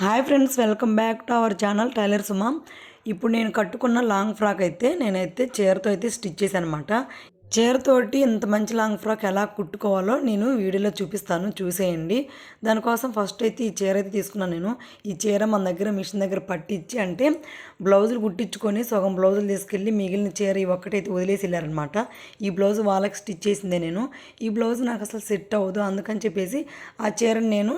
Hi friends, welcome back to our channel tailor Suma. ఇప్పుడు నేను కట్టుకున్న లాంగ్ ఫ్రాక్ అయితే నేనైతే చీరతో అయితే స్టిచ్ చేశాను అనమాట. చీరతోటి ఇంత మంచి లాంగ్ ఫ్రాక్ ఎలా కుట్టుకోవాలో నేను వీడియోలో చూపిస్తాను, చూసేయండి. దానికోసం ఫస్ట్ అయితే ఈ చీర అయితే తీసుకున్నాను నేను. ఈ చీర మన దగ్గర మిషన్ దగ్గర పట్టించి అంటే బ్లౌజులు కుట్టించుకొని సగం బ్లౌజులు తీసుకెళ్ళి మిగిలిన చీర ఈ ఒక్కటైతే వదిలేసి వెళ్ళారనమాట. ఈ బ్లౌజ్ వాళ్ళకి స్టిచ్ చేసిందే నేను. ఈ బ్లౌజ్ నాకు అసలు సెట్ అవ్వదు, అందుకని చెప్పేసి ఆ చీరని నేను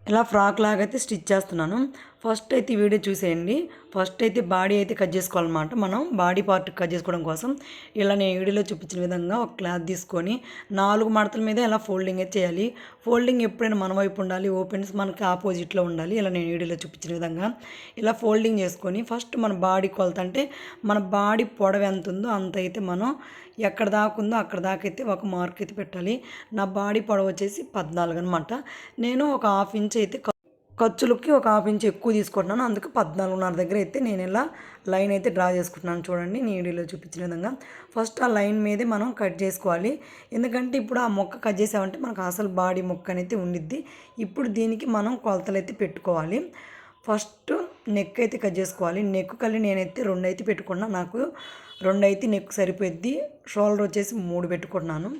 ఇలా ఫ్రాక్ లాగా అయితే స్టిచ్ చేస్తున్నాను. ఫస్ట్ అయితే ఈ వీడియో చూసేయండి. ఫస్ట్ అయితే బాడీ అయితే కట్ చేసుకోవాలన్నమాట. మనం బాడీ పార్ట్ కట్ చేసుకోవడం కోసం ఇలా నేను వీడియోలో చూపించిన విధంగా ఒక క్లాత్ తీసుకొని 4 మడతల మీద ఇలా ఫోల్డింగ్ అయితే చేయాలి. ఫోల్డింగ్ ఎప్పుడైనా మన వైపు ఉండాలి, ఓపెన్స్ మనకి ఆపోజిట్లో ఉండాలి. ఇలా నేను వీడియోలో చూపించిన విధంగా ఇలా ఫోల్డింగ్ చేసుకొని ఫస్ట్ మన బాడీ కొలత అంటే మన బాడీ పొడవు ఎంత ఉందో అంత అయితే మనం ఎక్కడ దాకా ఉందో అక్కడ దాకా అయితే ఒక మార్క్ అయితే పెట్టాలి. నా బాడీ పొడవు వచ్చేసి 14 అనమాట. నేను ఒక హాఫ్ ఇంచ్ అయితే ఖర్చులకి ఒక హాఫ్ ఇంచ్ ఎక్కువ తీసుకుంటున్నాను. అందుకు 14.5 దగ్గర అయితే నేను ఇలా లైన్ అయితే డ్రా చేసుకుంటున్నాను. చూడండి నీడిలో చూపించిన విధంగా ఫస్ట్ ఆ లైన్ మీదే మనం కట్ చేసుకోవాలి. ఎందుకంటే ఇప్పుడు ఆ మొక్క కట్ చేసామంటే మనకు అసలు బాడీ మొక్క అనేది ఉండిద్ది. ఇప్పుడు దీనికి మనం కొలతలు అయితే పెట్టుకోవాలి. ఫస్ట్ నెక్ అయితే కట్ చేసుకోవాలి. నెక్ కల్లి నేనైతే 2 అయితే పెట్టుకున్నాను. నాకు 2 అయితే నెక్ సరిపోద్ది. షోల్డర్ వచ్చేసి 3 పెట్టుకుంటున్నాను.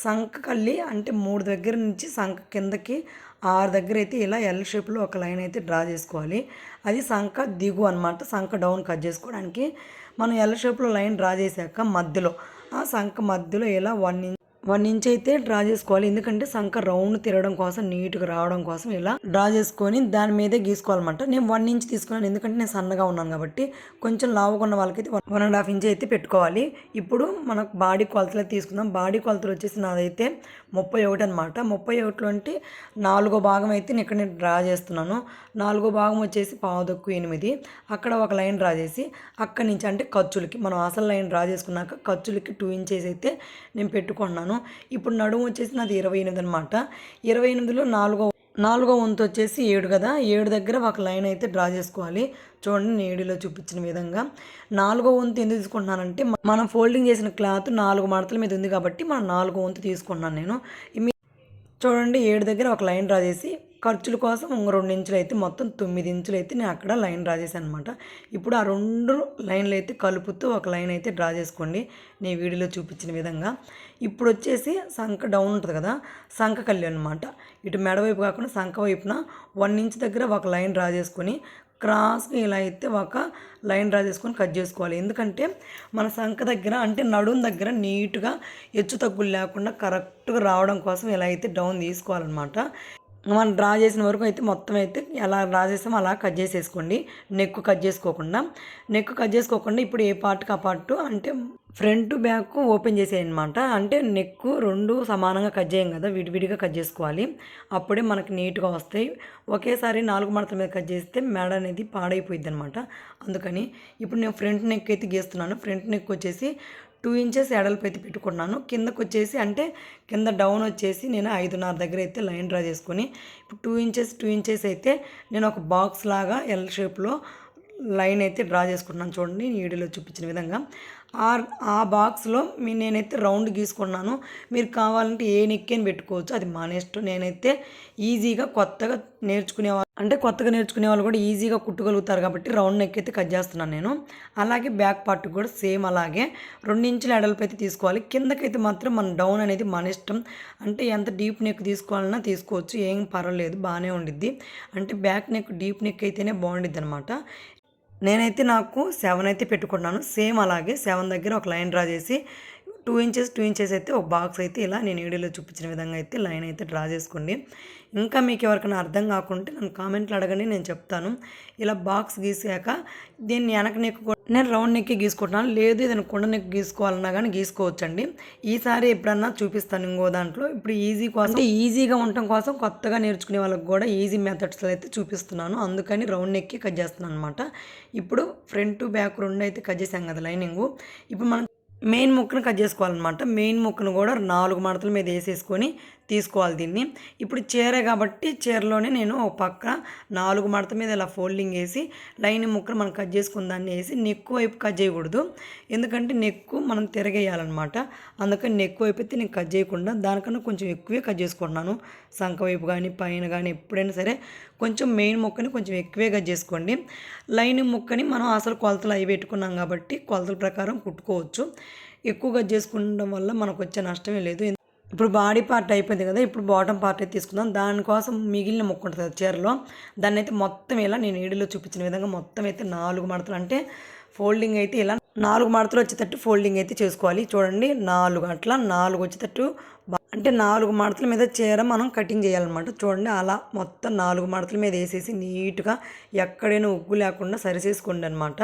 సంఖ కల్లి అంటే 3 దగ్గర నుంచి సంఖ కిందకి 6 దగ్గర అయితే ఇలా ఎల్ షేప్లో ఒక లైన్ అయితే డ్రా చేసుకోవాలి. అది సంఖ దిగు అనమాట. సంఖ డౌన్ కట్ చేసుకోవడానికి మనం ఎల్ షేప్లో లైన్ డ్రా చేశాక మధ్యలో ఆ సంఖ మధ్యలో ఇలా 1 ఇంచ్ అయితే డ్రా చేసుకోవాలి. ఎందుకంటే సంఖ రౌండ్ తిరగడం కోసం, నీట్గా రావడం కోసం ఇలా డ్రా చేసుకొని దాని మీదే గీసుకోవాలన్నమాట. నేను 1 ఇంచ్ తీసుకున్నాను, ఎందుకంటే నేను సన్నగా ఉన్నాను కాబట్టి. కొంచెం లావుగా ఉన్న వాళ్ళకైతే 1.5 ఇంచ్ అయితే పెట్టుకోవాలి. ఇప్పుడు మనకు బాడీ కొలతలు తీసుకుందాం. బాడీ కొలతలు వచ్చేసి నాదైతే 31 అనమాట. 31 అంటే 4వ భాగం అయితే ఇక్కడ నేను డ్రా చేస్తున్నాను. 4వ భాగం వచ్చేసి 7:15. అక్కడ ఒక లైన్ డ్రా చేసి అక్కడి నుంచి అంటే ఖర్చులకి మనం అసలు లైన్ డ్రా చేసుకున్నాక ఖర్చులకి 2 ఇంచెస్ అయితే నేను పెట్టుకున్నాను. ఇప్పుడు నడుము వచ్చేసి నాది 28 అనమాట. 28లో నాలుగో వంతు వచ్చేసి 7 కదా. 7 దగ్గర ఒక లైన్ అయితే డ్రా చేసుకోవాలి. చూడండి నీడిలో చూపించిన విధంగా. 4వ వంతు ఎందుకు తీసుకుంటున్నానంటే మనం ఫోల్డింగ్ చేసిన క్లాత్ 4 మడతల మీద ఉంది కాబట్టి మనం 4వ వంతు తీసుకున్నాను నేను. చూడండి 7 దగ్గర ఒక లైన్ డ్రా చేసి ఖర్చుల కోసం 2 ఇంచులు అయితే మొత్తం 9 ఇంచులు అయితే నేను అక్కడ లైన్ డ్రా చేశాను అనమాట. ఇప్పుడు ఆ 2 లైన్లు అయితే కలుపుతూ ఒక లైన్ అయితే డ్రా చేసుకోండి నేను వీడియోలో చూపించిన విధంగా. ఇప్పుడు వచ్చేసి సంఖ డౌన్ ఉంటుంది కదా, సంఖ కల్లి అనమాట. ఇటు మెడ వైపు కాకుండా సంఖ వైపున 1 ఇంచ్ దగ్గర ఒక లైన్ డ్రా చేసుకొని క్రాస్గా ఇలా అయితే ఒక లైన్ డ్రా చేసుకొని కట్ చేసుకోవాలి. ఎందుకంటే మన సంఖ దగ్గర అంటే నడుం దగ్గర నీట్గా హెచ్చు తగ్గులు లేకుండా కరెక్ట్గా రావడం కోసం ఇలా అయితే డౌన్ తీసుకోవాలన్నమాట. మనం డ్రా చేసిన వరకు అయితే మొత్తం అయితే ఎలా డ్రా చేస్తామో అలా కట్ చేసేసుకోండి. నెక్ కట్ చేసుకోకుండా ఇప్పుడు ఏ పార్ట్కి ఆ పార్ట్ అంటే ఫ్రంట్ బ్యాక్ ఓపెన్ చేసేయనమాట. అంటే నెక్ 2 సమానంగా కట్ చేయం కదా, విడివిడిగా కట్ చేసుకోవాలి. అప్పుడే మనకి నీట్గా వస్తాయి. ఒకేసారి 4 మడతల మీద కట్ చేస్తే మెడ అనేది పాడైపోయింది అనమాట. అందుకని ఇప్పుడు నేను ఫ్రంట్ నెక్ అయితే గీస్తున్నాను. ఫ్రంట్ నెక్ వచ్చేసి 2 ఇంచెస్ ఎడల్పు అయితే పెట్టుకున్నాను. కిందకు వచ్చేసి అంటే కింద డౌన్ వచ్చేసి నేను 5.5 దగ్గర అయితే లైన్ డ్రా చేసుకొని ఇప్పుడు 2 ఇంచెస్ అయితే నేను ఒక బాక్స్ లాగా ఎల్ షేప్లో లైన్ అయితే డ్రా చేసుకుంటున్నాను. చూడండి వీడియోలో చూపించిన విధంగా. ఆ బాక్స్లో నేనైతే రౌండ్ గీసుకున్నాను. మీరు కావాలంటే ఏ నెక్కని పెట్టుకోవచ్చు, అది మా ఇష్టం. నేనైతే ఈజీగా కొత్తగా నేర్చుకునే వాళ్ళు కూడా ఈజీగా కుట్టగలుగుతారు కాబట్టి రౌండ్ నెక్ అయితే కట్ చేస్తున్నాను నేను. అలాగే బ్యాక్ పార్ట్ కూడా సేమ్ అలాగే 2 ఇంచుల ఎడల్పు అయితే తీసుకోవాలి. కిందకైతే మాత్రం మన డౌన్ అనేది మన ఇష్టం. అంటే ఎంత డీప్ నెక్ తీసుకోవాలన్నా తీసుకోవచ్చు, ఏం పర్వాలేదు, బాగానే ఉండిద్ది. అంటే బ్యాక్ నెక్ డీప్ నెక్ అయితేనే బాగుండిద్ది అనమాట. నేనైతే నాకు 7 అయితే పెట్టుకున్నాను. సేమ్ అలాగే 7 దగ్గర ఒక లైన్ డ్రా చేసి 2 ఇంచెస్ అయితే ఒక బాక్స్ అయితే ఇలా నేను వీడియోలో చూపించిన విధంగా అయితే లైన్ అయితే డ్రా చేసుకోండి. ఇంకా మీకు ఎవరికైనా అర్థం కాకుంటే నన్ను కామెంట్లు అడగండి, నేను చెప్తాను. ఇలా బాక్స్ గీసాక దీన్ని వెనక నెక్ నేను రౌండ్ నెక్కి గీసుకుంటున్నాను. లేదు ఏదైనా కొండ నెక్ గీసుకోవాలన్నా కానీ గీసుకోవచ్చండి. ఈసారి ఎప్పుడన్నా చూపిస్తాను ఇంకో దాంట్లో. ఇప్పుడు ఈజీగా ఉండటం కోసం కొత్తగా నేర్చుకునే వాళ్ళకి కూడా ఈజీ మెథడ్స్లో అయితే చూపిస్తున్నాను. అందుకని రౌండ్ నెక్కి కట్ చేస్తున్నాను అనమాట. ఇప్పుడు ఫ్రంట్ బ్యాక్ 2 అయితే కట్ చేసాం కదా లైనింగు. ఇప్పుడు మనం మెయిన్ ముక్కను కట్ చేసుకోవాలన్నమాట. మెయిన్ ముక్కను కూడా 4 మడతల మీద వేసేసుకొని తీసుకోవాలి దీన్ని. ఇప్పుడు చీర కాబట్టి చీరలోనే నేను ఒక పక్క 4 మడత మీద ఇలా ఫోల్డింగ్ వేసి లైనింగ్ ముక్కలు మనం కట్ చేసుకున్న దాన్ని వేసి నెక్ వైపు కట్ చేయకూడదు, ఎందుకంటే నెక్ మనం తిరగేయాలన్నమాట. అందుకని నెక్ వైపు అయితే నేను కట్ చేయకుండా దానికన్నా కొంచెం ఎక్కువే కట్ చేసుకుంటున్నాను. సంక వైపు కానీ పైన కానీ ఎప్పుడైనా సరే కొంచెం మెయిన్ ముక్కని కొంచెం ఎక్కువే కట్ చేసుకోండి. లైనింగ్ ముక్కని మనం అసలు కొలతలు అవి పెట్టుకున్నాం కాబట్టి కొలతల ప్రకారం కుట్టుకోవచ్చు. ఎక్కువ కట్ చేసుకుంటం వల్ల మనకు వచ్చే నష్టమే లేదు. ఇప్పుడు బాడీ పార్ట్ అయిపోయింది కదా, ఇప్పుడు బాటమ్ పార్ట్ అయితే తీసుకుందాం. దానికోసం మిగిలిన ముక్క ఉంటుంది కదా చీరలో, దాన్ని అయితే మొత్తం ఇలా నేను వీడియోలో చూపించిన విధంగా మొత్తం అయితే 4 మడతలు, అంటే ఫోల్డింగ్ అయితే ఇలా 4 మడతలు వచ్చేటట్టు ఫోల్డింగ్ అయితే చేసుకోవాలి. చూడండి 4 అట్లా 4 వచ్చేటట్టు, అంటే 4 మడతల మీద చీర మనం కటింగ్ చేయాలన్నమాట. చూడండి అలా మొత్తం 4 మడతల మీద వేసేసి నీట్గా ఎక్కడైనా ఉగ్గు లేకుండా సరిచేసుకోండి అనమాట.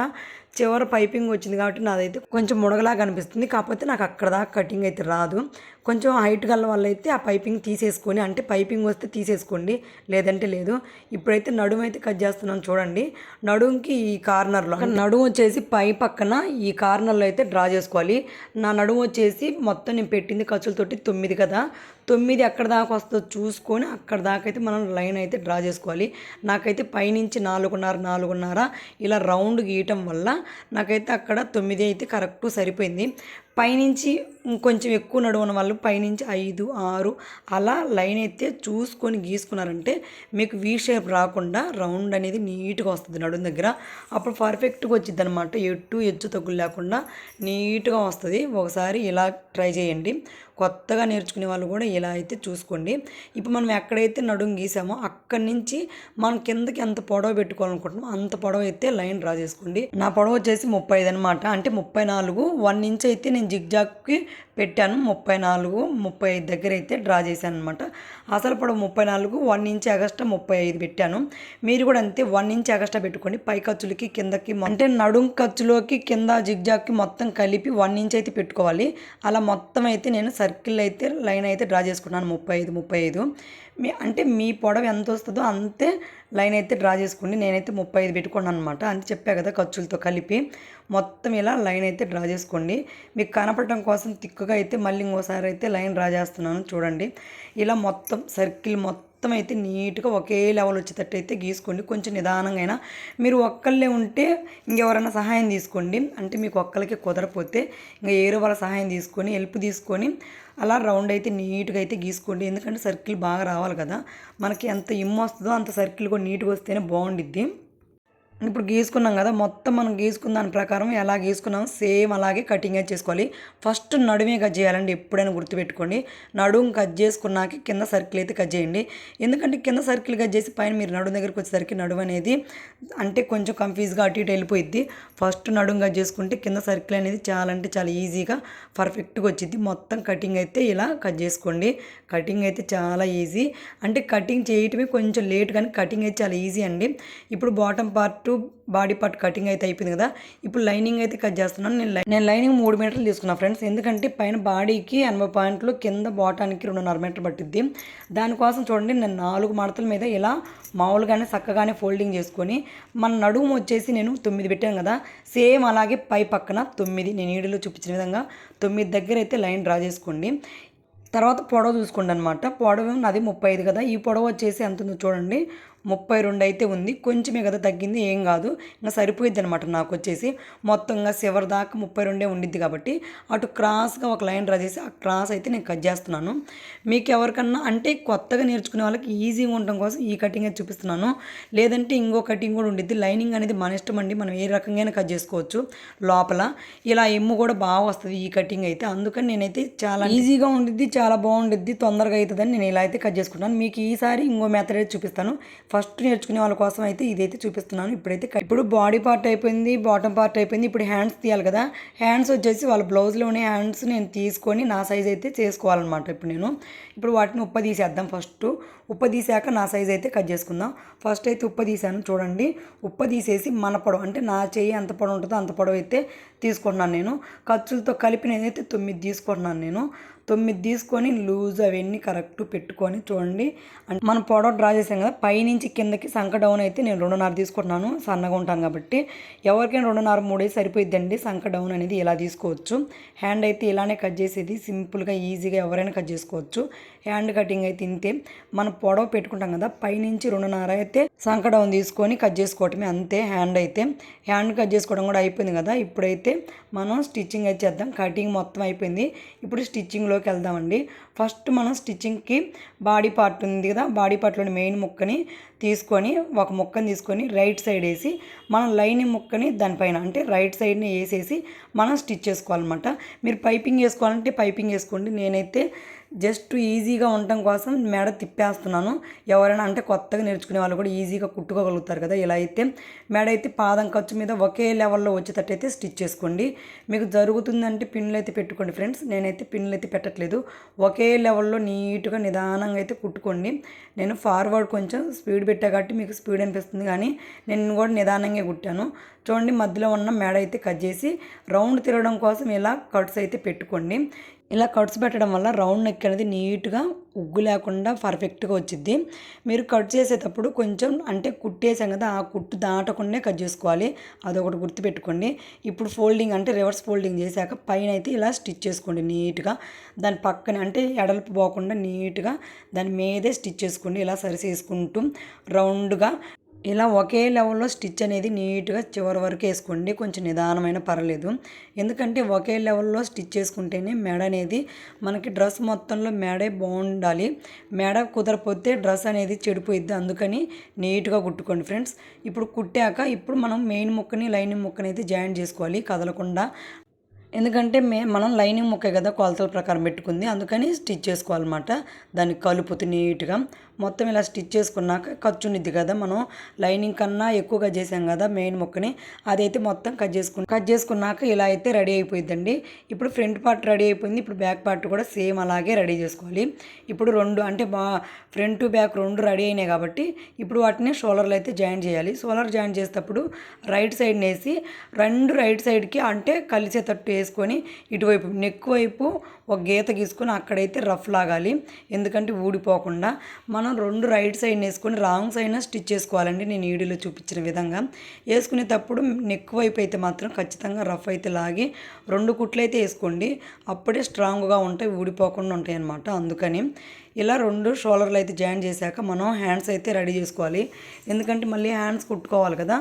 చివర పైపింగ్ వచ్చింది కాబట్టి నాదైతే కొంచెం ముడగలాగా అనిపిస్తుంది, కాకపోతే నాకు అక్కడ దాకా కటింగ్ అయితే రాదు. కొంచెం హైట్ గల వాళ్ళైతే ఆ పైపింగ్ తీసేసుకొని, అంటే పైపింగ్ వస్తే తీసేసుకోండి, లేదంటే లేదు. ఇప్పుడైతే నడుము అయితే కట్ చేస్తున్నాను. చూడండి నడుముకి ఈ కార్నర్లో, నడుము వచ్చేసి పై పక్కన ఈ కార్నర్లో అయితే డ్రా చేసుకోవాలి. నా నడుము వచ్చేసి మొత్తం నేను పెట్టింది ఖర్చులతోటి 9 కదా, 9 ఎక్కడ దాకా వస్తుందో చూసుకొని అక్కడ దాకా అయితే మనం లైన్ అయితే డ్రా చేసుకోవాలి. నాకైతే పైనుంచి 4.5 ఇలా రౌండ్ గీయటం వల్ల నాకైతే అక్కడ 9 అయితే కరెక్ట్ సరిపోయింది. పైనుంచి ఇంకొంచెం ఎక్కువ నడువున్న వాళ్ళు పైనుంచి 5, 6 అలా లైన్ అయితే చూసుకొని గీసుకున్నారంటే మీకు వీ షేప్ రాకుండా రౌండ్ అనేది నీట్గా వస్తుంది నడుము దగ్గర. అప్పుడు పర్ఫెక్ట్గా వచ్చింది అనమాట, ఎటు హెచ్చు తగ్గులు లేకుండా నీట్గా వస్తుంది. ఒకసారి ఇలా ట్రై చేయండి. కొత్తగా నేర్చుకునే వాళ్ళు కూడా ఇలా అయితే చూసుకోండి. ఇప్పుడు మనం ఎక్కడైతే నడుము గీసామో అక్కడి నుంచి మనం కిందకి ఎంత పొడవు పెట్టుకోవాలనుకుంటున్నామో అంత పొడవు అయితే లైన్ డ్రా చేసుకోండి. నా పొడవు వచ్చేసి 35 అనమాట, అంటే 34, 1 ఇంచ్ అయితే నేను జిగ్జాగ్కి పెట్టాను. 34, 35 దగ్గర అయితే డ్రా చేశాను అనమాట. అసలు పొడవు 34, 1 ఇంచ్ ఎగస్ట్రా 35 పెట్టాను. మీరు కూడా అంతే 1 ఇంచ్ ఎగస్ట్రా పెట్టుకోండి. పై ఖర్చులకి కిందకి, అంటే నడుం ఖర్చులోకి కింద జిగ్జాగ్కి మొత్తం కలిపి 1 ఇంచ్ అయితే పెట్టుకోవాలి. అలా మొత్తం అయితే నేను సర్కిల్ అయితే లైన్ అయితే డ్రా చేసుకున్నాను 35. అంటే మీ పొడవు ఎంత వస్తుందో అంతే లైన్ అయితే డ్రా చేసుకోండి. నేనైతే 35 పెట్టుకున్నాను అనమాట, అని చెప్పా కదా ఖర్చులతో కలిపి. మొత్తం ఇలా లైన్ అయితే డ్రా చేసుకోండి. మీకు కనపడటం కోసం తిక్కుగా అయితే మళ్ళీ ఇంకోసారి అయితే లైన్ డ్రా చేస్తున్నాను. చూడండి ఇలా మొత్తం సర్కిల్ మొత్తం అయితే నీట్గా ఒకే లెవెల్ వచ్చేటట్టు అయితే గీసుకోండి. కొంచెం నిదానంగా అయినా, మీరు ఒక్కళ్ళే ఉంటే ఇంకెవరైనా సహాయం తీసుకోండి. అంటే మీకు ఒక్కరికి కుదరపోతే ఇంకా ఏరో వాళ్ళ సహాయం తీసుకొని హెల్ప్ తీసుకొని అలా రౌండ్ అయితే నీట్గా అయితే గీసుకోండి. ఎందుకంటే సర్కిల్ బాగా రావాలి కదా, మనకి ఎంత ఇమ్ము వస్తుందో అంత సర్కిల్ కూడా నీట్గా వస్తేనే బాగుండిద్ది. ఇప్పుడు గీసుకున్నాం కదా, మొత్తం మనం గీసుకున్న దాని ప్రకారం ఎలా గీసుకున్నాం సేమ్ అలాగే కటింగ్ అయితే చేసుకోవాలి. ఫస్ట్ నడుమే కట్ చేయాలండి, ఎప్పుడైనా గుర్తుపెట్టుకోండి. నడుము కట్ చేసుకున్నాక కింద సర్కిల్ అయితే కట్ చేయండి. ఎందుకంటే కింద సర్కిల్ కట్ చేసి పైన మీరు నడుము దగ్గరికి వచ్చేసరికి నడుము అనేది అంటే కొంచెం కన్ఫ్యూజ్గా అటు ఇటు వెళ్ళిపోయిద్ది. ఫస్ట్ నడుము కట్ చేసుకుంటే కింద సర్కిల్ అనేది చాలా అంటే చాలా ఈజీగా పర్ఫెక్ట్గా వచ్చింది. మొత్తం కటింగ్ అయితే ఇలా కట్ చేసుకోండి. కటింగ్ అయితే చాలా ఈజీ, అంటే కటింగ్ చేయటమే కొంచెం లేట్, కానీ కటింగ్ అయితే చాలా ఈజీ అండి. ఇప్పుడు bottom part body part cutting అయితే అయిపోయింది కదా, ఇప్పుడు లైనింగ్ అయితే కట్ చేస్తున్నాను. నేను లైనింగ్ 3 మీటర్లు తీసుకున్నాను ఫ్రెండ్స్, ఎందుకంటే పైన బాడీకి 80 పాయింట్లు, కింద బాటానికి 2.5 మీటర్ పట్టిద్ది. దానికోసం చూడండి నేను 4 మడతల మీద ఇలా మామూలుగానే చక్కగానే ఫోల్డింగ్ చేసుకొని, మన నడుము వచ్చేసి నేను 9 పెట్టాను కదా, సేమ్ అలాగే పై పక్కన 9 నేను వీడియోలో చూపించిన విధంగా 9 దగ్గర అయితే లైన్ డ్రా చేసుకోండి. తర్వాత పొడవు చూసుకోండి అనమాట. పొడవు నాది 35 కదా, ఈ పొడవు వచ్చేసి ఎంత ఉందో చూడండి, 32 అయితే ఉంది. కొంచెమే కదా తగ్గింది, ఏం కాదు, ఇంకా సరిపోయిద్ది అనమాట. నాకు వచ్చేసి మొత్తంగా చివరి దాకా 32 ఉండిద్ది కాబట్టి అటు క్రాస్గా ఒక లైన్ డ్రా చేసి ఆ క్రాస్ అయితే నేను కట్ చేస్తున్నాను. మీకు ఎవరికన్నా అంటే కొత్తగా నేర్చుకునే వాళ్ళకి ఈజీగా ఉండడం కోసం ఈ కటింగ్ అయితే చూపిస్తున్నాను. లేదంటే ఇంకో కటింగ్ కూడా ఉండిద్ది. లైనింగ్ అనేది మన ఇష్టం అండి, మనం ఏ రకంగా కట్ చేసుకోవచ్చు. లోపల ఇలా ఎమ్ము కూడా బాగా వస్తుంది ఈ కటింగ్ అయితే, అందుకని నేనైతే చాలా ఈజీగా ఉండిద్ది, చాలా బాగుండిద్ది, తొందరగా అవుతుందని నేను ఇలా అయితే కట్ చేసుకుంటాను. మీకు ఈసారి ఇంకో మెథడ్ అయితే చూపిస్తాను. ఫస్ట్ నేర్చుకునే వాళ్ళ కోసం అయితే ఇదైతే చూపిస్తున్నాను. ఇప్పుడు బాడీ పార్ట్ అయిపోయింది, బాటమ్ పార్ట్ అయిపోయింది. ఇప్పుడు హ్యాండ్స్ తీయాలి కదా, హ్యాండ్స్ వచ్చేసి వాళ్ళ బ్లౌజ్లోనే హ్యాండ్స్ నేను తీసుకొని నా సైజ్ అయితే చేసుకోవాలన్నమాట. ఇప్పుడు వాటిని ఉప్ప తీసేద్దాం. ఫస్ట్ ఉప్ప తీసాక నా సైజ్ అయితే కట్ చేసుకుందాం. ఫస్ట్ అయితే ఉప్ప తీసాను చూడండి. ఉప్ప తీసేసి మన పొడవు, అంటే నా చెయ్యి ఎంత పొడవు ఉంటుందో అంత పొడవు అయితే తీసుకుంటున్నాను నేను. ఖర్చులతో కలిపి నేనైతే 9 తీసుకుంటున్నాను నేను. 9 తీసుకొని లూజ్ అవన్నీ కరెక్ట్ పెట్టుకొని చూడండి. అంటే మనం పొడవు డ్రా చేసాం కదా, పైనుంచి కిందకి సంక డౌన్ అయితే నేను 2.5 తీసుకుంటున్నాను, సన్నగా ఉంటాను కాబట్టి. ఎవరికైనా 2.5 3 సరిపోయిద్దండి. సంక డౌన్ అనేది ఇలా తీసుకోవచ్చు. హ్యాండ్ అయితే ఇలానే కట్ చేసేది, సింపుల్గా ఈజీగా ఎవరైనా కట్ చేసుకోవచ్చు. హ్యాండ్ కటింగ్ అయితే ఇంతే. మనం పొడవు పెట్టుకుంటాం కదా, పైనుంచి 2.5 అయితే సంక డౌన్ తీసుకొని కట్ చేసుకోవటమే, అంతే. హ్యాండ్ కట్ చేసుకోవడం కూడా అయిపోయింది కదా. ఇప్పుడైతే మనం స్టిచ్చింగ్ అయితే చేద్దాం. కటింగ్ మొత్తం అయిపోయింది. ఇప్పుడు స్టిచ్చింగ్లోకి వెళ్దామండి. ఫస్ట్ మనం స్టిచ్చింగ్కి బాడీ పార్ట్ ఉంది కదా, బాడీ పార్ట్లోని మెయిన్ ముక్కని తీసుకొని ఒక ముక్కని తీసుకొని రైట్ సైడ్ వేసి మనం లైనింగ్ ముక్కని దానిపైన అంటే రైట్ సైడ్ని వేసేసి మనం స్టిచ్ చేసుకోవాలన్నమాట. మీరు పైపింగ్ వేసుకోవాలంటే పైపింగ్ వేసుకోండి. నేనైతే జస్ట్ ఈజీగా ఉండటం కోసం మెడ తిప్పేస్తున్నాను. ఎవరైనా అంటే కొత్తగా నేర్చుకునే వాళ్ళు కూడా ఈజీగా కుట్టుకోగలుగుతారు కదా. ఇలా అయితే మెడ అయితే పాదం ఖర్చు మీద ఒకే లెవెల్లో వచ్చేటట్టు అయితే స్టిచ్ చేసుకోండి. మీకు జరుగుతుందంటే పిన్నులు అయితే పెట్టుకోండి ఫ్రెండ్స్. నేనైతే పిన్నులు అయితే పెట్టట్లేదు. ఒకే లెవెల్లో నీట్గా నిదానంగా అయితే కుట్టుకోండి. నేను ఫార్వర్డ్ కొంచెం స్పీడ్ పెట్టా కాబట్టి మీకు స్పీడ్ అనిపిస్తుంది, కానీ నేను కూడా నిదానంగా కుట్టాను. చూడండి, మధ్యలో ఉన్న మెడ అయితే కట్ చేసి రౌండ్ తిరగడం కోసం ఇలా కట్స్ అయితే పెట్టుకోండి. ఇలా కట్స్ పెట్టడం వల్ల రౌండ్ నెక్ అనేది నీట్గా ఉగ్గు లేకుండా పర్ఫెక్ట్గా వచ్చిద్ది. మీరు కట్ చేసేటప్పుడు కొంచెం అంటే కుట్టేసాం కదా, ఆ కుట్టు దాటకుండా కట్ చేసుకోవాలి. అదొకటి గుర్తుపెట్టుకోండి. ఇప్పుడు ఫోల్డింగ్ అంటే రివర్స్ ఫోల్డింగ్ చేశాక పైన అయితే ఇలా స్టిచ్ చేసుకోండి నీట్గా. దాని పక్కన అంటే ఎడల్పు పోకుండా నీట్గా దాని మీదే స్టిచ్ చేసుకోండి. ఇలా సరి చేసుకుంటూ రౌండ్గా ఇలా ఒకే లెవెల్లో స్టిచ్ అనేది నీట్గా చివరి వరకు వేసుకోండి. కొంచెం నిదానమైన పర్లేదు, ఎందుకంటే ఒకే లెవెల్లో స్టిచ్ చేసుకుంటేనే మెడ అనేది మనకి డ్రెస్ మొత్తంలో మెడే బాగుండాలి. మెడ కుదరపోతే డ్రెస్ అనేది చెడిపోయిద్ది. అందుకని నీట్గా కుట్టుకోండి ఫ్రెండ్స్. ఇప్పుడు కుట్టాక ఇప్పుడు మనం మెయిన్ ముక్కని లైనింగ్ ముక్కని అయితే జాయిన్ చేసుకోవాలి కదలకుండా. ఎందుకంటే మనం లైనింగ్ ముక్కే కదా కొలతల ప్రకారం పెట్టుకుంది, అందుకని స్టిచ్ చేసుకోవాలన్నమాట. దాన్ని కలుపుతూ నీట్గా మొత్తం ఇలా స్టిచ్ చేసుకున్నాక ఖర్చు ఉండిద్ది కదా, మనం లైనింగ్ కన్నా ఎక్కువగా చేసాం కదా మెయిన్ ముక్కని, అదైతే మొత్తం కట్ చేసుకున్నాక ఇలా అయితే రెడీ అయిపోయిందండి. ఇప్పుడు ఫ్రంట్ పార్ట్ రెడీ అయిపోయింది. ఇప్పుడు బ్యాక్ పార్ట్ కూడా సేమ్ అలాగే రెడీ చేసుకోవాలి. ఇప్పుడు రెండు అంటే ఫ్రంట్ బ్యాక్ రెండు రెడీ అయినాయి కాబట్టి ఇప్పుడు వాటిని షోల్డర్లు అయితే జాయిన్ చేయాలి. షోల్డర్ జాయిన్ చేసేటప్పుడు రైట్ సైడ్ వేసి రెండు రైట్ సైడ్కి అంటే కలిసేటట్టు వేసుకొని ఇటువైపు నెక్ వైపు ఒక గీత గీసుకొని అక్కడైతే రఫ్ లాగాలి, ఎందుకంటే ఊడిపోకుండా. మనం రెండు రైట్ సైడ్ వేసుకొని రాంగ్ సైడ్ స్టిచ్ చేసుకోవాలండి. నేను వీడియోలో చూపించిన విధంగా వేసుకునేటప్పుడు నెక్ వైపు అయితే మాత్రం ఖచ్చితంగా రఫ్ అయితే లాగి రెండు కుట్లు అయితే వేసుకోండి. అప్పుడే స్ట్రాంగ్గా ఉంటాయి, ఊడిపోకుండా ఉంటాయి అన్నమాట. అందుకని ఇలా రెండు షోల్డర్లు అయితే జాయిన్ చేశాక మనం హ్యాండ్స్ అయితే రెడీ చేసుకోవాలి, ఎందుకంటే మళ్ళీ హ్యాండ్స్ కుట్టుకోవాలి కదా.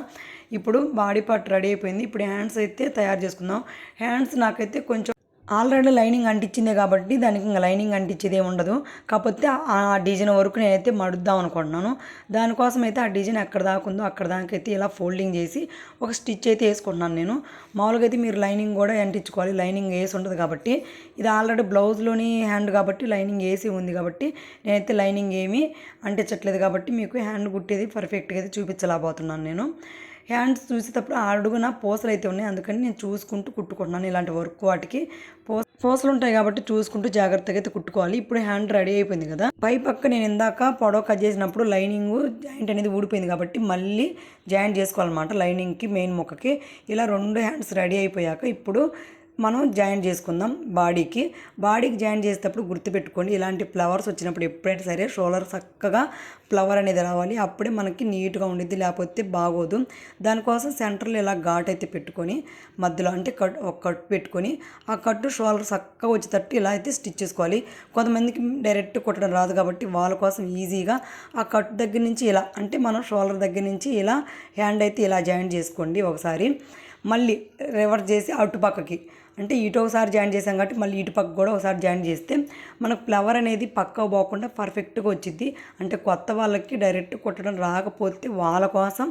ఇప్పుడు బాడీ పార్ట్ రెడీ అయిపోయింది. ఇప్పుడు హ్యాండ్స్ అయితే తయారు చేసుకుందాం. హ్యాండ్స్ నాకైతే కొంచెం ఆల్రెడీ లైనింగ్ అంటించిందే కాబట్టి దానికి ఇంకా లైనింగ్ అంటించేది ఏమి ఉండదు. కాకపోతే ఆ డిజైన్ వరకు నేనైతే మడుద్దాం అనుకుంటున్నాను. దానికోసం అయితే ఆ డిజైన్ ఎక్కడ దాకా ఉందో అక్కడ దాకైతే ఇలా ఫోల్డింగ్ చేసి ఒక స్టిచ్ అయితే వేసుకుంటున్నాను నేను. మామూలుగా అయితే మీరు లైనింగ్ కూడా అంటించుకోవాలి, లైనింగ్ వేసి ఉంటుంది కాబట్టి. ఇది ఆల్రెడీ బ్లౌజ్లోని హ్యాండ్ కాబట్టి లైనింగ్ వేసి ఉంది కాబట్టి నేనైతే లైనింగ్ ఏమీ అంటించట్లేదు కాబట్టి మీకు హ్యాండ్ కుట్టేది పర్ఫెక్ట్గా అయితే చూపించలేకపోతున్నాను నేను. హ్యాండ్స్ చూసేటప్పుడు అడుగున పూసలు అయితే ఉన్నాయి, అందుకని నేను చూసుకుంటూ కుట్టుకుంటున్నాను. ఇలాంటి వర్క్ వాటికి పూసలు ఉంటాయి కాబట్టి చూసుకుంటూ జాగ్రత్తగా అయితే కుట్టుకోవాలి. ఇప్పుడు హ్యాండ్ రెడీ అయిపోయింది కదా, పై పక్క నేను ఇందాక పొడవ కట్ చేసినప్పుడు లైనింగ్ జాయింట్ అనేది ఊడిపోయింది కాబట్టి మళ్ళీ జాయింట్ చేసుకోవాలన్నమాట లైనింగ్కి మెయిన్ ముక్కకి. ఇలా రెండు హ్యాండ్స్ రెడీ అయిపోయాక ఇప్పుడు మనం జాయిన్ చేసుకుందాం బాడీకి జాయిన్ చేసేటప్పుడు గుర్తుపెట్టుకోండి, ఇలాంటి ఫ్లవర్స్ వచ్చినప్పుడు ఎప్పుడైనా సరే షోల్డర్ చక్కగా ఫ్లవర్ అనేది రావాలి, అప్పుడే మనకి నీట్గా ఉండిద్ది, లేకపోతే బాగోదు. దానికోసం సెంటర్లో ఇలా ఘాట్ అయితే పెట్టుకొని మధ్యలో అంటే ఒక కట్ పెట్టుకొని ఆ కట్టు షోల్డర్ చక్కగా వచ్చేటట్టు ఇలా అయితే స్టిచ్ చేసుకోవాలి. కొంతమందికి డైరెక్ట్ కుట్టడం రాదు కాబట్టి వాళ్ళ కోసం ఈజీగా ఆ కట్ దగ్గర నుంచి ఇలా అంటే మనం షోల్డర్ దగ్గర నుంచి ఇలా హ్యాండ్ అయితే ఇలా జాయిన్ చేసుకోండి. ఒకసారి మళ్ళీ రివర్స్ చేసి అటు పక్కకి అంటే ఇటు ఒకసారి జాయిన్ చేసాం కాబట్టి మళ్ళీ ఇటు పక్క కూడా ఒకసారి జాయిన్ చేస్తే మనకు ఫ్లవర్ అనేది పక్క పోకుండా పర్ఫెక్ట్గా వచ్చింది. అంటే కొత్త వాళ్ళకి డైరెక్ట్ కుట్టడం రాకపోతే వాళ్ళ కోసం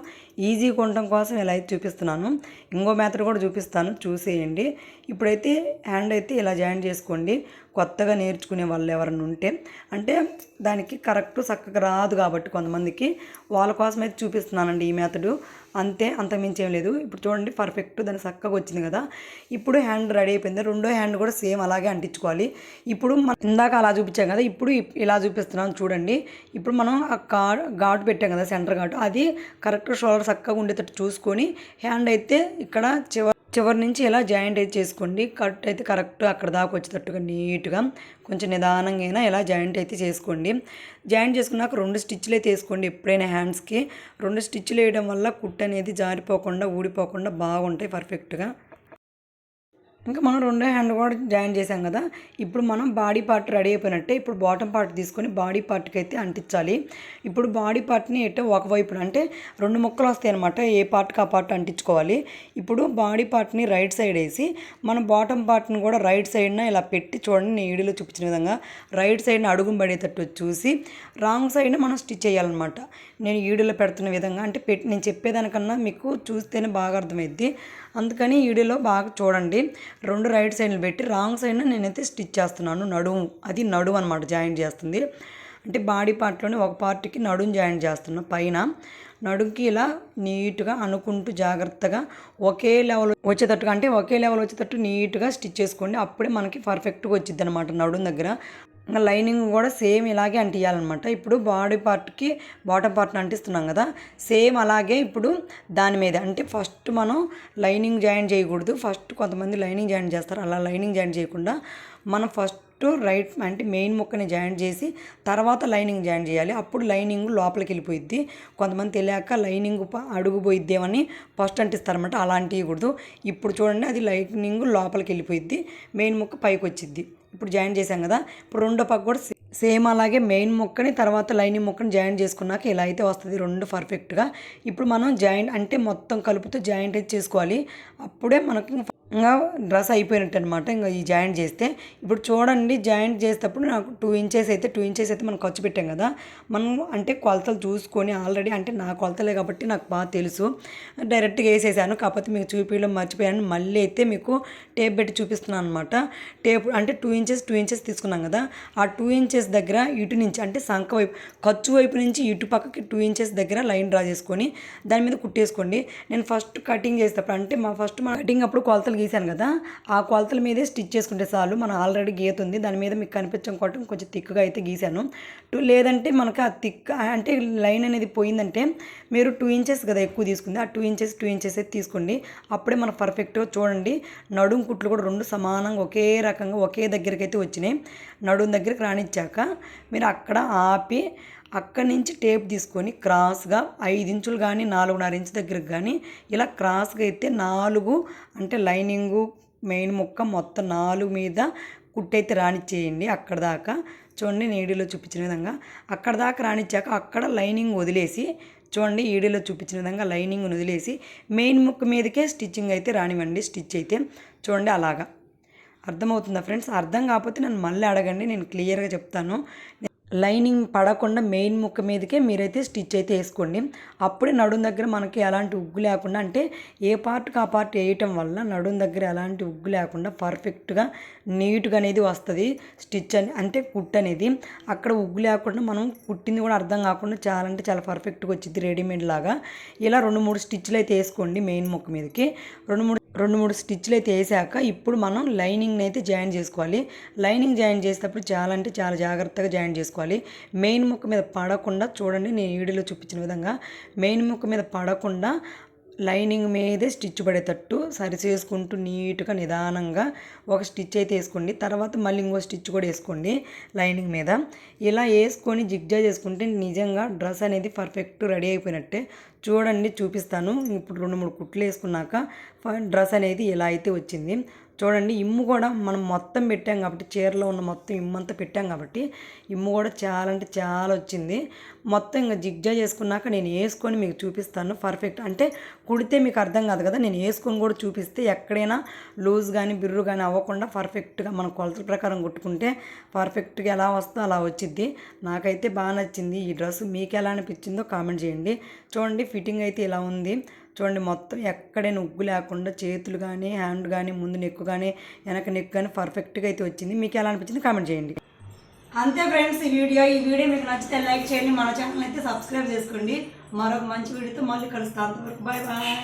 ఈజీ కొనడం కోసం ఇలా అయితే చూపిస్తున్నాను. ఇంకో మెథడ్ కూడా చూపిస్తాను, చూసేయండి. ఇప్పుడైతే హ్యాండ్ అయితే ఇలా జాయిన్ చేసుకోండి. కొత్తగా నేర్చుకునే వాళ్ళు ఎవరైనా ఉంటే అంటే దానికి కరెక్ట్ చక్కగా రాదు కాబట్టి కొంతమందికి వాళ్ళ కోసం అయితే చూపిస్తున్నానండి ఈ మెథడు. అంతే, అంతమించి ఏం లేదు. ఇప్పుడు చూడండి పర్ఫెక్ట్ దాన్ని చక్కగా వచ్చింది కదా. ఇప్పుడు హ్యాండ్ రెడీ అయిపోయింది. రెండో హ్యాండ్ కూడా సేమ్ అలాగే అంటించుకోవాలి. ఇప్పుడు మనం ఇందాక అలా చూపించాం కదా, ఇప్పుడు ఇలా చూపిస్తున్నాం చూడండి. ఇప్పుడు మనం ఆ ఘాటు పెట్టాం కదా సెంటర్ ఘాటు, అది కరెక్ట్ షోల్డర్ చక్కగా ఉండేటట్టు చూసుకొని హ్యాండ్ అయితే ఇక్కడ చివరి నుంచి ఇలా జాయింట్ అయితే చేసుకోండి. కట్ అయితే కరెక్ట్ అక్కడ దాకా వచ్చేటట్టుగా నీట్గా కొంచెం నిదానంగా అయినా ఇలా జాయింట్ అయితే చేసుకోండి. జాయింట్ చేసుకున్నాక 2 స్టిచ్లు అయితే వేసుకోండి. ఎప్పుడైనా హ్యాండ్స్కి 2 స్టిచ్లు వేయడం వల్ల కుట్టు అనేది జారిపోకుండా ఊడిపోకుండా బాగుంటాయి పర్ఫెక్ట్గా. ఇంకా మనం రెండో హ్యాండ్ కూడా జాయిన్ చేసాం కదా. ఇప్పుడు మనం బాడీ పార్ట్ రెడీ అయిపోయినట్టే. ఇప్పుడు బాటమ్ పార్ట్ తీసుకొని బాడీ పార్ట్కి అయితే అంటించాలి. ఇప్పుడు బాడీ పార్ట్ని ఎటో ఒకవైపున అంటే 2 ముక్కలు వస్తాయి అనమాట. ఏ పార్ట్కి ఆ పార్ట్ అంటించుకోవాలి. ఇప్పుడు బాడీ పార్ట్ని రైట్ సైడ్ వేసి మనం బాటమ్ పార్ట్ని కూడా రైట్ సైడ్న ఇలా పెట్టి చూడండి, నేను వీడియోలో చూపించిన విధంగా రైట్ సైడ్ని అడుగు పడేటట్టు చూసి రాంగ్ సైడ్ని మనం స్టిచ్ చేయాలన్నమాట. నేను వీడియోలో పెడుతున్న విధంగా అంటే నేను చెప్పేదానికన్నా మీకు చూస్తేనే బాగా అర్థమైద్ది. అందుకని వీడియోలో బాగా చూడండి. 2 రైట్ సైడ్లు పెట్టి రాంగ్ సైడ్న నేనైతే స్టిచ్ చేస్తున్నాను. నడుము అనమాట జాయింట్ చేస్తుంది. అంటే బాడీ పార్ట్లోనే ఒక పార్ట్కి నడుము జాయింట్ చేస్తున్నాను. పైన నడుముకి ఇలా నీట్గా అనుకుంటూ జాగ్రత్తగా ఒకే లెవెల్ వచ్చేటట్టు నీట్గా స్టిచ్ చేసుకోండి. అప్పుడే మనకి పర్ఫెక్ట్గా వచ్చింది అనమాట నడుము దగ్గర. ఇంకా లైనింగ్ కూడా సేమ్ ఇలాగే అంటియాలన్నమాట. ఇప్పుడు బాడీ పార్ట్కి బాటమ్ పార్ట్ని అంటిస్తున్నాం కదా, సేమ్ అలాగే ఇప్పుడు దాని మీద అంటే ఫస్ట్ మనం లైనింగ్ జాయిన్ చేయకూడదు. ఫస్ట్ కొంతమంది లైనింగ్ జాయిన్ చేస్తారు. అలా లైనింగ్ జాయిన్ చేయకుండా మనం ఫస్ట్ రైట్ అంటే మెయిన్ ముక్కని జాయిన్ చేసి తర్వాత లైనింగ్ జాయిన్ చేయాలి. అప్పుడు లైనింగ్ లోపలికి వెళ్ళిపోయిద్ది. కొంతమంది తెలియక లైనింగ్ అడుగు పోయిద్దేమని ఫస్ట్ అంటిస్తారన్నమాట. అలా అంటియకూడదు. ఇప్పుడు చూడండి, అది లైనింగ్ లోపలికి వెళ్ళిపోయిద్ది, మెయిన్ ముక్క పైకి వచ్చిద్ది. ఇప్పుడు జాయిన్ చేసాం కదా. ఇప్పుడు రెండో పక్క కూడా సేమ్ అలాగే మెయిన్ ముక్కని తర్వాత లైనింగ్ ముక్కని జాయిన్ చేసుకున్నాక ఇలా అయితే వస్తుంది 2 పర్ఫెక్ట్గా. ఇప్పుడు మనం జాయింట్ అంటే మొత్తం కలుపుతూ జాయింట్ అయితే చేసుకోవాలి. అప్పుడే మనకి ఇంకా డ్రెస్ అయిపోయినట్టు అనమాట. ఇంకా ఈ జాయింట్ చేస్తే ఇప్పుడు చూడండి, జాయింట్ చేసేటప్పుడు నాకు 2 ఇంచెస్ అయితే మనం ఖర్చు పెట్టాం కదా. మనం అంటే కొలతలు చూసుకొని ఆల్రెడీ అంటే నా కొలతలే కాబట్టి నాకు బాగా తెలుసు, డైరెక్ట్గా వేసేసాను. కాకపోతే మీకు చూపించడం మర్చిపోయాను. మళ్ళీ అయితే మీకు టేప్ పెట్టి చూపిస్తున్నాను అనమాట. టేప్ అంటే 2 ఇంచెస్ తీసుకున్నాం కదా. ఆ 2 ఇంచెస్ దగ్గర ఇటు నుంచి అంటే సంఖ వైపు ఖర్చు వైపు నుంచి ఇటు పక్కకి 2 ఇంచెస్ దగ్గర లైన్ డ్రా చేసుకొని దాని మీద కుట్టేసుకోండి. నేను ఫస్ట్ కటింగ్ చేసేటప్పుడు అంటే మా కటింగ్ అప్పుడు కొలతలు గీసాను కదా, ఆ కొలతల మీదే స్టిచ్ చేసుకుంటే చాలు. మనం ఆల్రెడీ గీత ఉంది, దాని మీద మీకు కనిపించడం కోసం కొంచెం థిక్గా అయితే గీసాను. లేదంటే మనకు ఆ థిక్ అంటే లైన్ అనేది పోయిందంటే మీరు 2 ఇంచెస్ కదా ఎక్కువ తీసుకుంది, ఆ 2 ఇంచెస్ అయితే తీసుకోండి. అప్పుడే మనకు పర్ఫెక్ట్గా చూడండి. నడుం కుట్లు కూడా 2 సమానంగా ఒకే రకంగా ఒకే దగ్గరికి అయితే వచ్చినాయి. నడుం దగ్గరికి రానిచ్చాక మీరు అక్కడ ఆపి అక్కడి నుంచి టేప్ తీసుకొని క్రాస్గా 5 ఇంచులు కానీ 4.5 ఇంచు దగ్గరకు కానీ ఇలా క్రాస్గా అయితే 4 అంటే లైనింగు మెయిన్ ముక్క మొత్తం 4 మీద కుట్టయితే రానిచ్చేయండి. అక్కడ దాకా చూడండి, నీడిలో చూపించిన విధంగా అక్కడ దాకా రానిచ్చాక అక్కడ లైనింగ్ వదిలేసి చూడండి, ఈడీలో చూపించిన విధంగా లైనింగ్ వదిలేసి మెయిన్ ముక్క మీదకే స్టిచ్చింగ్ అయితే రానివ్వండి. స్టిచ్ అయితే చూడండి అలాగా. అర్థమవుతుందా ఫ్రెండ్స్? అర్థం కాకపోతే నన్ను మళ్ళీ అడగండి, నేను క్లియర్గా చెప్తాను. లైనింగ్ పడకుండా మెయిన్ ముక్క మీదకే మీరైతే స్టిచ్ అయితే వేసుకోండి. అప్పుడే నడుం దగ్గర మనకి ఎలాంటి ఉగ్గు లేకుండా అంటే ఏ పార్ట్కి ఆ పార్ట్ వేయటం వల్ల నడుం దగ్గర ఎలాంటి ఉగ్గు లేకుండా పర్ఫెక్ట్గా నీట్గా అనేది వస్తుంది స్టిచ్ అంటే కుట్ అనేది. అక్కడ ఉగ్గు లేకుండా మనం కుట్టింది కూడా అర్థం కాకుండా చాలా అంటే చాలా పర్ఫెక్ట్గా వచ్చింది రెడీమేడ్ లాగా. ఇలా 2-3 స్టిచ్లు అయితే వేసుకోండి మెయిన్ ముక్క మీదకి. 2-3 స్టిచ్లు అయితే వేసాక ఇప్పుడు మనం లైనింగ్ని అయితే జాయిన్ చేసుకోవాలి. లైనింగ్ జాయిన్ చేసేటప్పుడు చాలా అంటే చాలా జాగ్రత్తగా జాయిన్ చేసుకోవాలి. మెయిన్ ముక్క మీద పడకుండా చూడండి, నేను వీడియోలో చూపించిన విధంగా మెయిన్ ముక్క మీద పడకుండా లైనింగ్ మీదే స్టిచ్ పడేటట్టు సరి చేసుకుంటూ నీట్గా నిదానంగా ఒక స్టిచ్ అయితే వేసుకోండి. తర్వాత మళ్ళీ ఇంకో స్టిచ్ కూడా వేసుకోండి లైనింగ్ మీద. ఇలా వేసుకొని జిగ్జా చేసుకుంటే నిజంగా డ్రెస్ అనేది పర్ఫెక్ట్ రెడీ అయిపోయినట్టే. చూడండి, చూపిస్తాను. ఇప్పుడు 2-3 కుట్లు వేసుకున్నాక డ్రెస్ అనేది ఇలా అయితే వచ్చింది. చూడండి, ఇమ్ము కూడా మనం మొత్తం పెట్టాం కాబట్టి చీరలో ఉన్న మొత్తం ఇమ్మంతా పెట్టాం కాబట్టి ఇమ్ము కూడా చాలా అంటే చాలా వచ్చింది. మొత్తం ఇంకా జిగ్జా చేసుకున్నాక నేను వేసుకొని మీకు చూపిస్తాను. పర్ఫెక్ట్ అంటే కుడితే మీకు అర్థం కాదు కదా, నేను వేసుకొని కూడా చూపిస్తే ఎక్కడైనా లూజ్ కానీ బిర్రు కానీ అవ్వకుండా పర్ఫెక్ట్గా మన కొలతల ప్రకారం కుట్టుకుంటే పర్ఫెక్ట్గా ఎలా వస్తుందో అలా వచ్చింది. నాకైతే బాగా నచ్చింది ఈ డ్రెస్. మీకు ఎలా అనిపించిందో కామెంట్ చేయండి. చూడండి, ఫిట్టింగ్ అయితే ఇలా ఉంది. చూడండి, మొత్తం ఎక్కడైనా ఉగ్గు లేకుండా చేతులు కానీ హ్యాండ్ కానీ ముందు నెక్కు కానీ వెనక నెక్కు కానీ పర్ఫెక్ట్గా అయితే వచ్చింది. మీకు ఎలా అనిపించింది కామెంట్ చేయండి. అంతే ఫ్రెండ్స్, ఈ వీడియో మీకు నచ్చితే లైక్ చేయండి, మన ఛానల్ అయితే సబ్స్క్రైబ్ చేసుకోండి. మరొక మంచి వీడియోతో మళ్ళీ కలుస్తాను. అంతవరకు బాయ్ బాయ్.